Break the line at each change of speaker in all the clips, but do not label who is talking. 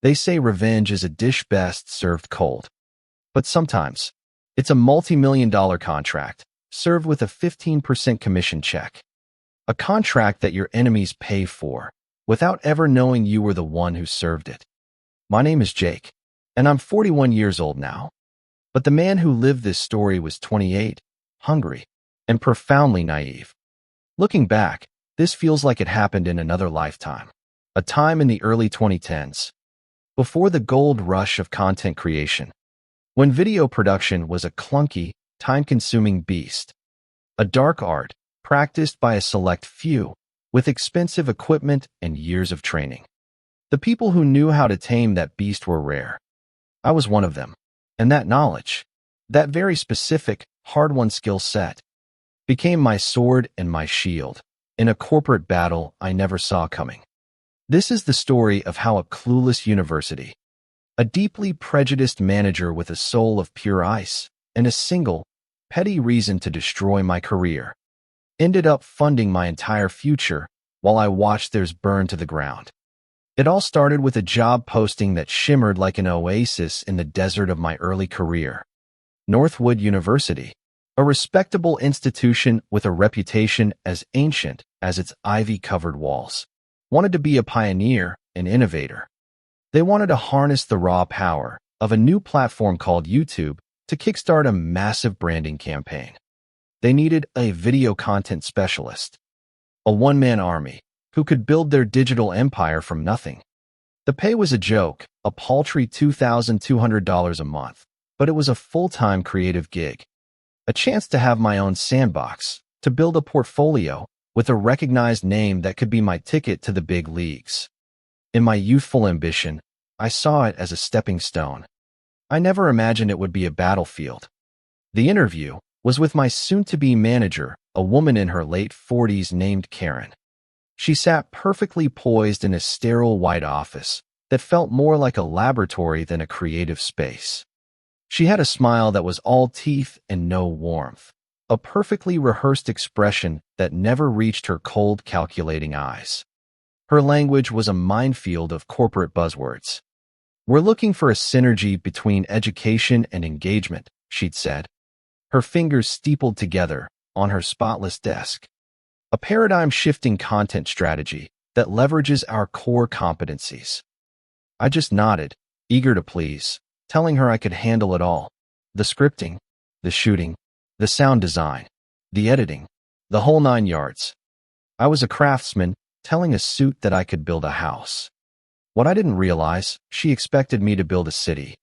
They say revenge is a dish best served cold. But sometimes, it's a multi-million-dollar contract, served with a 15% commission check. A contract that your enemies pay for, without ever knowing you were the one who served it. My name is Jake, and I'm 41 years old now. But the man who lived this story was 28, hungry, and profoundly naive. Looking back, this feels like it happened in another lifetime. A time in the early 2010s, before the gold rush of content creation, when video production was a clunky, time-consuming beast. A dark art, practiced by a select few, with expensive equipment and years of training. The people who knew how to tame that beast were rare. I was one of them, and that knowledge, that very specific, hard-won skill set, became my sword and my shield in a corporate battle I never saw coming. This is the story of how a clueless university, a deeply prejudiced manager with a soul of pure ice and a single, petty reason to destroy my career, ended up funding my entire future while I watched theirs burn to the ground. It all started with a job posting that shimmered like an oasis in the desert of my early career. Northwood University, a respectable institution with a reputation as ancient as its ivy-covered walls, wanted to be a pioneer and innovator. They wanted to harness the raw power of a new platform called YouTube to kickstart a massive branding campaign. They needed a video content specialist, a one-man army who could build their digital empire from nothing. The pay was a joke, a paltry $2,200 a month, but it was a full-time creative gig, a chance to have my own sandbox, to build a portfolio with a recognized name that could be my ticket to the big leagues. In my youthful ambition, I saw it as a stepping stone. I never imagined it would be a battlefield. The interview was with my soon-to-be manager, a woman in her late 40s named Karen. She sat perfectly poised in a sterile white office that felt more like a laboratory than a creative space. She had a smile that was all teeth and no warmth, a perfectly rehearsed expression that never reached her cold, calculating eyes. Her language was a minefield of corporate buzzwords. "We're looking for a synergy between education and engagement," she'd said, her fingers steepled together on her spotless desk. "A paradigm-shifting content strategy that leverages our core competencies." I just nodded, eager to please, telling her I could handle it all. The scripting, the shooting, the sound design, the editing, the whole 9 yards. I was a craftsman telling a suit that I could build a house. What I didn't realize, she expected me to build a city.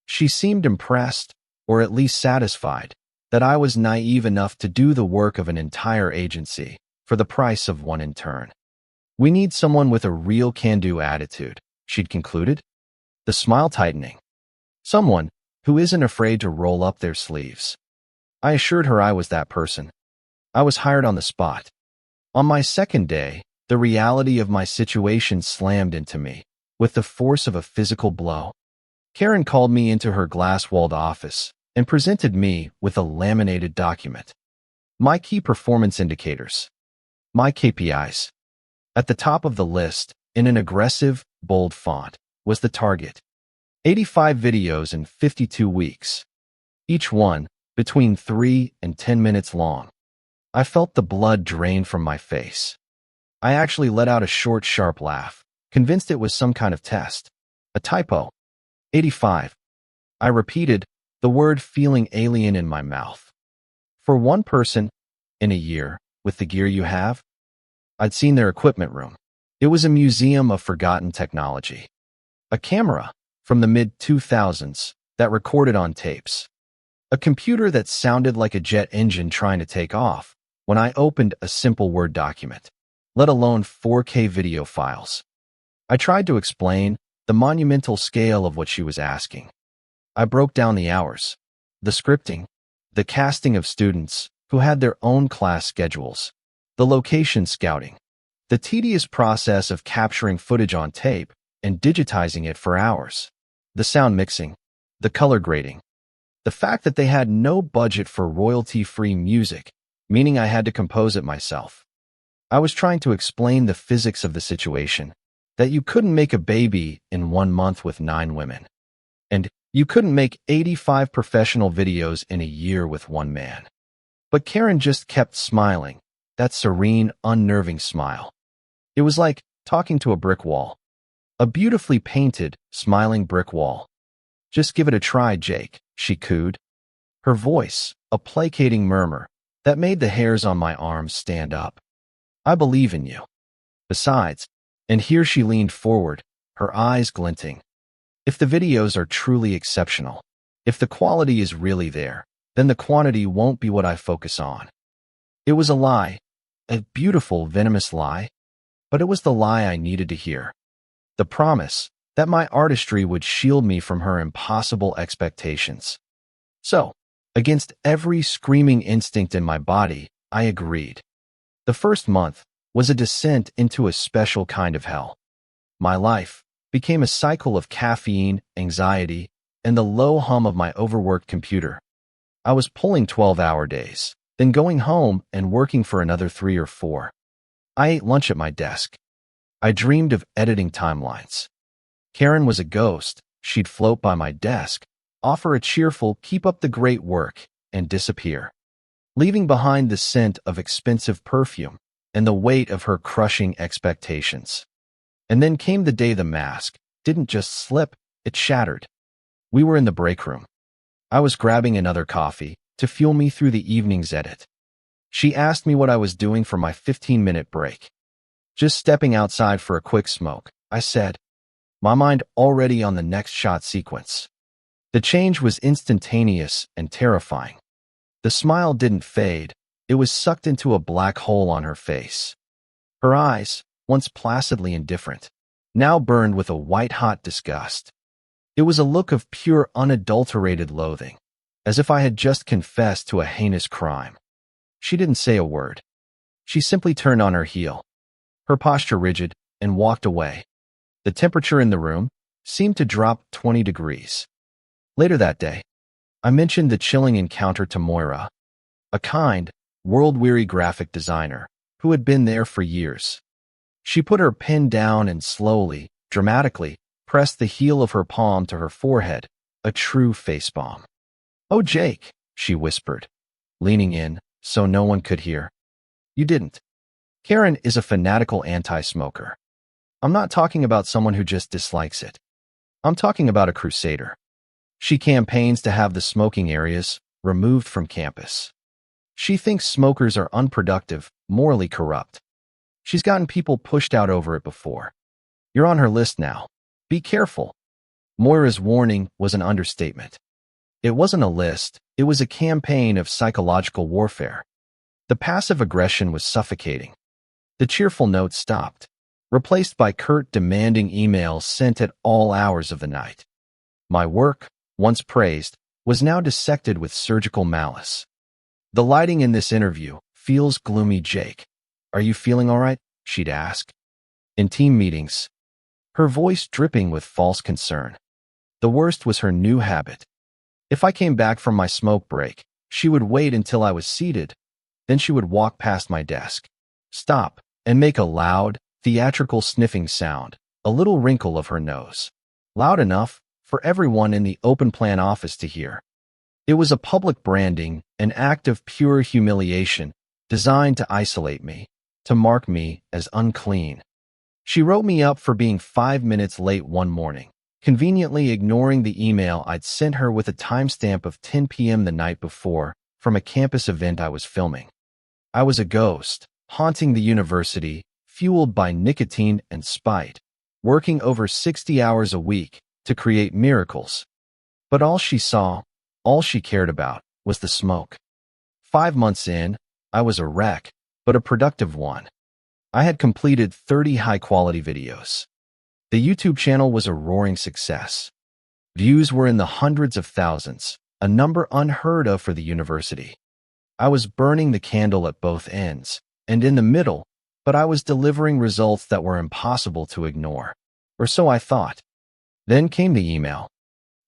She seemed impressed, or at least satisfied, that I was naive enough to do the work of an entire agency for the price of one intern. "We need someone with a real can-do attitude," she'd concluded, the smile tightening. "Someone who isn't afraid to roll up their sleeves." I assured her I was that person. I was hired on the spot. On my second day, the reality of my situation slammed into me with the force of a physical blow. Karen called me into her glass-walled office and presented me with a laminated document. My key performance indicators. My KPIs. At the top of the list, in an aggressive, bold font, was the target. 85 videos in 52 weeks. Each one between 3 and 10 minutes long. I felt the blood drain from my face. I actually let out a short, sharp laugh, convinced it was some kind of test. A typo. 85. I repeated, the word feeling alien in my mouth. For one person, in a year, with the gear you have? I'd seen their equipment room. It was a museum of forgotten technology. A camera from the mid-2000s that recorded on tapes. A computer that sounded like a jet engine trying to take off when I opened a simple Word document, let alone 4K video files. I tried to explain the monumental scale of what she was asking. I broke down the hours, the scripting, the casting of students who had their own class schedules, the location scouting, the tedious process of capturing footage on tape and digitizing it for hours, the sound mixing, the color grading, the fact that they had no budget for royalty-free music, meaning I had to compose it myself. I was trying to explain the physics of the situation, that you couldn't make a baby in 1 month with 9 women, and you couldn't make 85 professional videos in a year with one man. But Karen just kept smiling, that serene, unnerving smile. It was like talking to a brick wall. A beautifully painted, smiling brick wall. "Just give it a try, Jake," she cooed. Her voice, a placating murmur, that made the hairs on my arms stand up. "I believe in you. Besides," and here she leaned forward, her eyes glinting, "if the videos are truly exceptional, if the quality is really there, then the quantity won't be what I focus on." It was a lie, a beautiful, venomous lie, but it was the lie I needed to hear. The promise that my artistry would shield me from her impossible expectations. So, against every screaming instinct in my body, I agreed. The first month was a descent into a special kind of hell. My life became a cycle of caffeine, anxiety, and the low hum of my overworked computer. I was pulling 12-hour days, then going home and working for another 3 or 4. I ate lunch at my desk. I dreamed of editing timelines. Karen was a ghost. She'd float by my desk, offer a cheerful "keep up the great work," and disappear, leaving behind the scent of expensive perfume and the weight of her crushing expectations. And then came the day the mask didn't just slip, it shattered. We were in the break room. I was grabbing another coffee to fuel me through the evening's edit. She asked me what I was doing for my 15-minute break. "Just stepping outside for a quick smoke," I said, my mind already on the next shot sequence. The change was instantaneous and terrifying. The smile didn't fade. It was sucked into a black hole on her face. Her eyes, once placidly indifferent, now burned with a white-hot disgust. It was a look of pure, unadulterated loathing, as if I had just confessed to a heinous crime. She didn't say a word. She simply turned on her heel, her posture rigid, and walked away. The temperature in the room seemed to drop 20 degrees. Later that day, I mentioned the chilling encounter to Moira, a kind, world-weary graphic designer who had been there for years. She put her pen down and slowly, dramatically, pressed the heel of her palm to her forehead, a true facepalm. "Oh, Jake," she whispered, leaning in so no one could hear. "You didn't." Karen is a fanatical anti-smoker. I'm not talking about someone who just dislikes it. I'm talking about a crusader. She campaigns to have the smoking areas removed from campus. She thinks smokers are unproductive, morally corrupt. She's gotten people pushed out over it before. "You're on her list now. Be careful." Moira's warning was an understatement. It wasn't a list, it was a campaign of psychological warfare. The passive aggression was suffocating. The cheerful note stopped, replaced by curt, demanding emails sent at all hours of the night. My work, once praised, was now dissected with surgical malice. "The lighting in this interview feels gloomy, Jake. Are you feeling all right?" she'd ask. In team meetings, her voice dripping with false concern. The worst was her new habit. If I came back from my smoke break, she would wait until I was seated. Then she would walk past my desk, stop, and make a loud, theatrical sniffing sound, a little wrinkle of her nose. Loud enough for everyone in the open-plan office to hear. It was a public branding, an act of pure humiliation, designed to isolate me, to mark me as unclean. She wrote me up for being 5 minutes late one morning, conveniently ignoring the email I'd sent her with a timestamp of 10 p.m. the night before from a campus event I was filming. I was a ghost, haunting the university, fueled by nicotine and spite, working over 60 hours a week to create miracles. But all she saw, all she cared about, was the smoke. 5 months in, I was a wreck, but a productive one. I had completed 30 high-quality videos. The YouTube channel was a roaring success. Views were in the hundreds of thousands, a number unheard of for the university. I was burning the candle at both ends, and in the middle, but I was delivering results that were impossible to ignore. Or so I thought. Then came the email.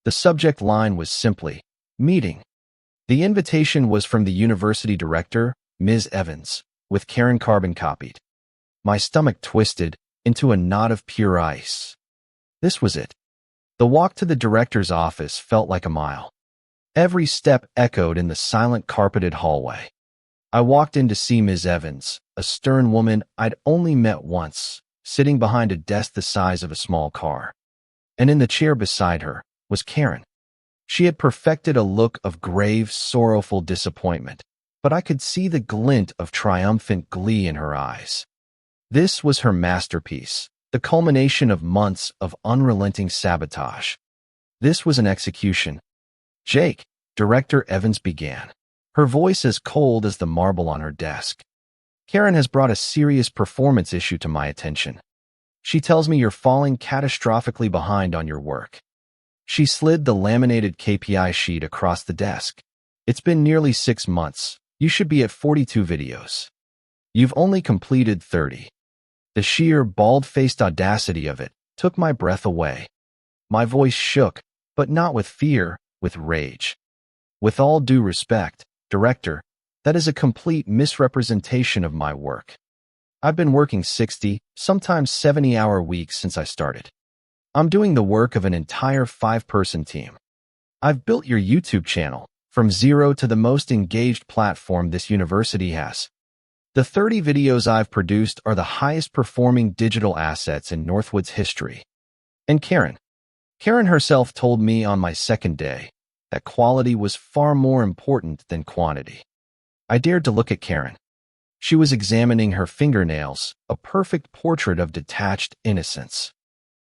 The subject line was simply, "Meeting." The invitation was from the university director, Ms. Evans, with Karen carbon copied. My stomach twisted, into a knot of pure ice. This was it. The walk to the director's office felt like a mile. Every step echoed in the silent carpeted hallway. I walked in to see Ms. Evans, a stern woman I'd only met once, sitting behind a desk the size of a small car. And in the chair beside her was Karen. She had perfected a look of grave, sorrowful disappointment, but I could see the glint of triumphant glee in her eyes. This was her masterpiece, the culmination of months of unrelenting sabotage. This was an execution. "Jake," Director Evans began, her voice as cold as the marble on her desk. "Karen has brought a serious performance issue to my attention. She tells me you're falling catastrophically behind on your work." She slid the laminated KPI sheet across the desk. "It's been nearly 6 months. You should be at 42 videos. You've only completed 30. The sheer, bald-faced audacity of it took my breath away. My voice shook, but not with fear, with rage. "With all due respect, Director, that is a complete misrepresentation of my work. I've been working 60, sometimes 70-hour weeks since I started. I'm doing the work of an entire 5-person team. I've built your YouTube channel from zero to the most engaged platform this university has. The 30 videos I've produced are the highest performing digital assets in Northwood's history." And Karen herself told me on my second day that quality was far more important than quantity. I dared to look at Karen. She was examining her fingernails, a perfect portrait of detached innocence.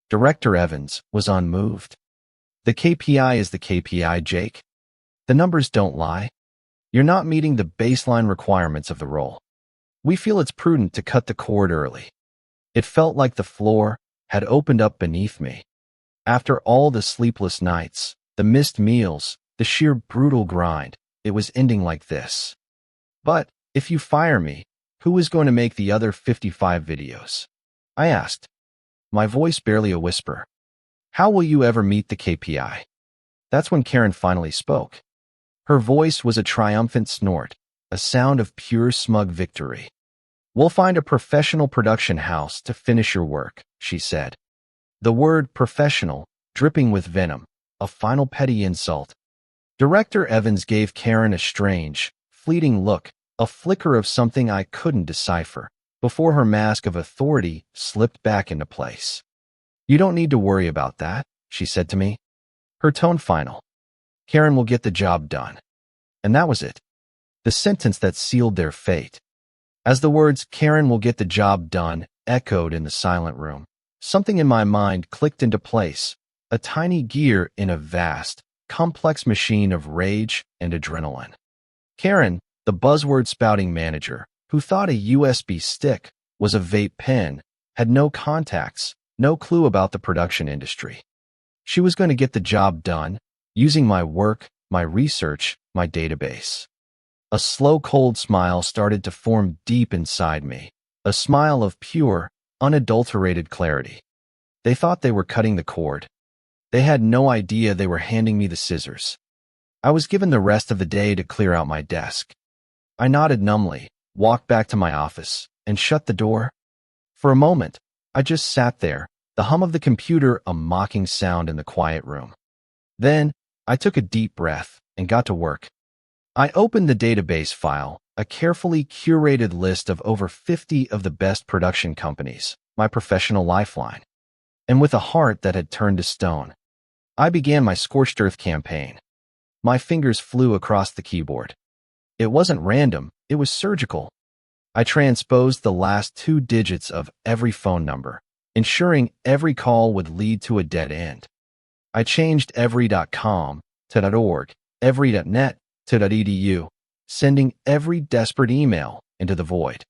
Director Evans was unmoved. "The KPI is the KPI, Jake. The numbers don't lie. You're not meeting the baseline requirements of the role. We feel it's prudent to cut the cord early." It felt like the floor had opened up beneath me. After all the sleepless nights, the missed meals, the sheer brutal grind, it was ending like this. "But if you fire me, who is going to make the other 55 videos?" I asked, my voice barely a whisper. "How will you ever meet the KPI?" That's when Karen finally spoke. Her voice was a triumphant snort, a sound of pure smug victory. "We'll find a professional production house to finish your work," she said. The word professional, dripping with venom, a final petty insult. Director Evans gave Karen a strange, fleeting look, a flicker of something I couldn't decipher, before her mask of authority slipped back into place. "You don't need to worry about that," she said to me, her tone final. "Karen will get the job done." And that was it. The sentence that sealed their fate. As the words "Karen will get the job done" echoed in the silent room, something in my mind clicked into place, a tiny gear in a vast, complex machine of rage and adrenaline. Karen, the buzzword-spouting manager, who thought a USB stick was a vape pen, had no contacts, no clue about the production industry. She was going to get the job done, using my work, my research, my database. A slow, cold smile started to form deep inside me, a smile of pure, unadulterated clarity. They thought they were cutting the cord. They had no idea they were handing me the scissors. I was given the rest of the day to clear out my desk. I nodded numbly, walked back to my office, and shut the door. For a moment, I just sat there, the hum of the computer a mocking sound in the quiet room. Then, I took a deep breath and got to work. I opened the database file, a carefully curated list of over 50 of the best production companies, my professional lifeline. And with a heart that had turned to stone, I began my scorched earth campaign. My fingers flew across the keyboard. It wasn't random, it was surgical. I transposed the last 2 digits of every phone number, ensuring every call would lead to a dead end. I changed every.com to .org, every.net to .edu, sending every desperate email into the void.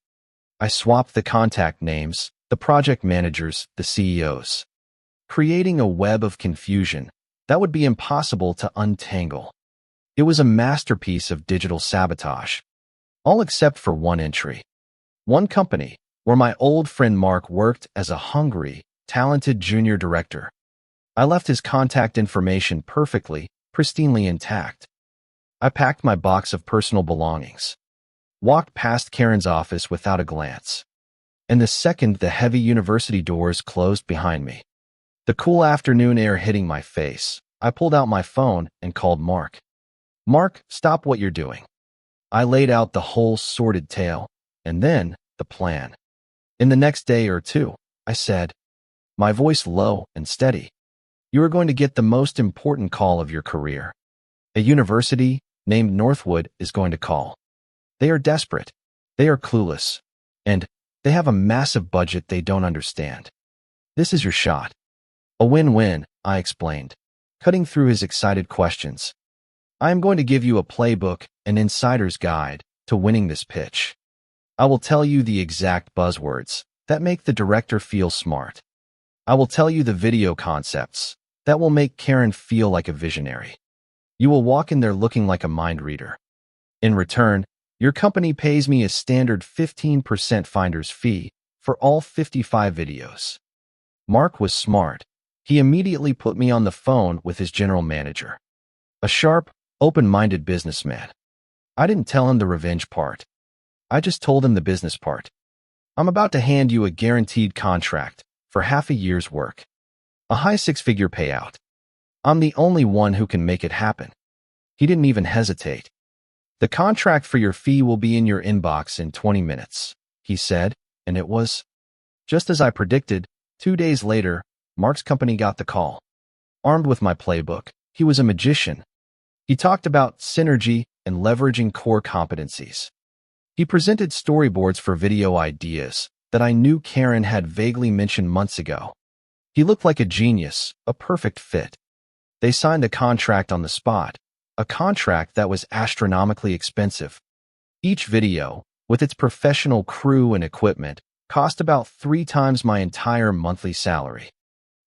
I swapped the contact names, the project managers, the CEOs, creating a web of confusion that would be impossible to untangle. It was a masterpiece of digital sabotage, all except for one entry. One company, where my old friend Mark worked as a hungry, talented junior director. I left his contact information perfectly, pristinely intact. I packed my box of personal belongings, walked past Karen's office without a glance, and the second the heavy university doors closed behind me, the cool afternoon air hitting my face, I pulled out my phone and called Mark. Mark, stop what you're doing. I laid out the whole sordid tale, and then the plan. In the next day or two, I said, my voice low and steady, you are going to get the most important call of your career. A university named Northwood is going to call. They are desperate. They are clueless. And they have a massive budget they don't understand. This is your shot. A win-win, I explained, cutting through his excited questions. I am going to give you a playbook, an insider's guide to winning this pitch. I will tell you the exact buzzwords that make the director feel smart. I will tell you the video concepts that will make Karen feel like a visionary. You will walk in there looking like a mind reader. In return, your company pays me a standard 15% finder's fee for all 55 videos. Mark was smart. He immediately put me on the phone with his general manager, a sharp, open-minded businessman. I didn't tell him the revenge part. I just told him the business part. I'm about to hand you a guaranteed contract for half a year's work. A high six-figure payout. I'm the only one who can make it happen. He didn't even hesitate. The contract for your fee will be in your inbox in 20 minutes, he said, and it was. Just as I predicted, 2 days later, Mark's company got the call. Armed with my playbook, he was a magician. He talked about synergy and leveraging core competencies. He presented storyboards for video ideas that I knew Karen had vaguely mentioned months ago. He looked like a genius, a perfect fit. They signed a contract on the spot, a contract that was astronomically expensive. Each video, with its professional crew and equipment, cost about 3 times my entire monthly salary.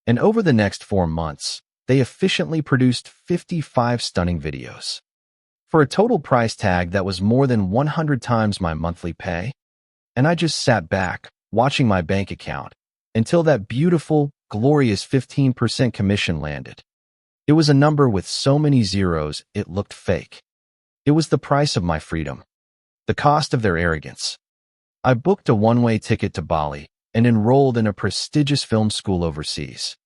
And over the next 4 months, they efficiently produced 55 stunning videos. For a total price tag that was more than 100 times my monthly pay. And I just sat back, watching my bank account, until that beautiful, glorious 15% commission landed. It was a number with so many zeros it looked fake. It was the price of my freedom, the cost of their arrogance. I booked a one-way ticket to Bali and enrolled in a prestigious film school overseas.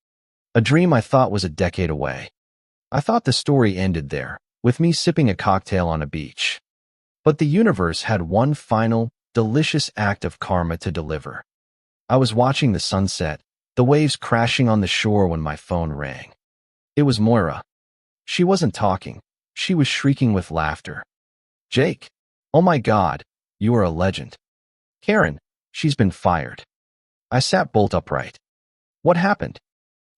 A dream I thought was a decade away. I thought the story ended there, with me sipping a cocktail on a beach. But the universe had one final, delicious act of karma to deliver. I was watching the sunset, the waves crashing on the shore when my phone rang. It was Moira. She wasn't talking. She was shrieking with laughter. Jake, oh my God, you are a legend. Karen, she's been fired. I sat bolt upright. What happened?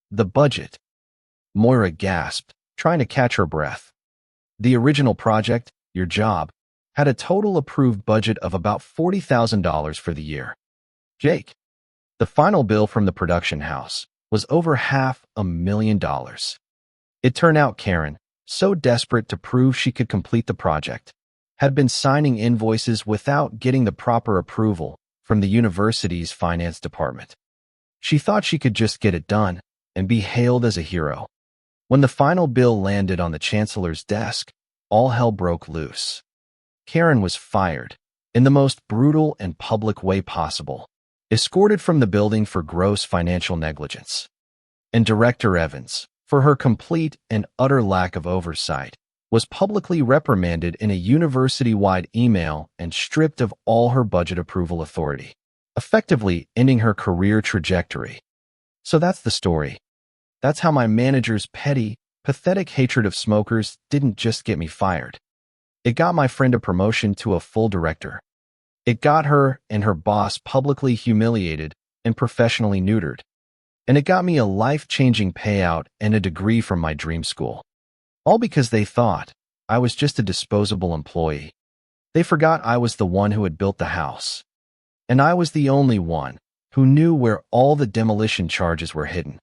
The budget. Moira gasped, trying to catch her breath. The original project, your job, had a total approved budget of about $40,000 for the year. Jake, the final bill from the production house was over $500,000. It turned out Karen, so desperate to prove she could complete the project, had been signing invoices without getting the proper approval from the university's finance department. She thought she could just get it done and be hailed as a hero. When the final bill landed on the chancellor's desk, all hell broke loose. Karen was fired, in the most brutal and public way possible, escorted from the building for gross financial negligence. And Director Evans, for her complete and utter lack of oversight, was publicly reprimanded in a university-wide email and stripped of all her budget approval authority, effectively ending her career trajectory. So that's the story. That's how my manager's petty, pathetic hatred of smokers didn't just get me fired. It got my friend a promotion to a full director. It got her and her boss publicly humiliated and professionally neutered. And it got me a life-changing payout and a degree from my dream school. All because they thought I was just a disposable employee. They forgot I was the one who had built the house. And I was the only one who knew where all the demolition charges were hidden.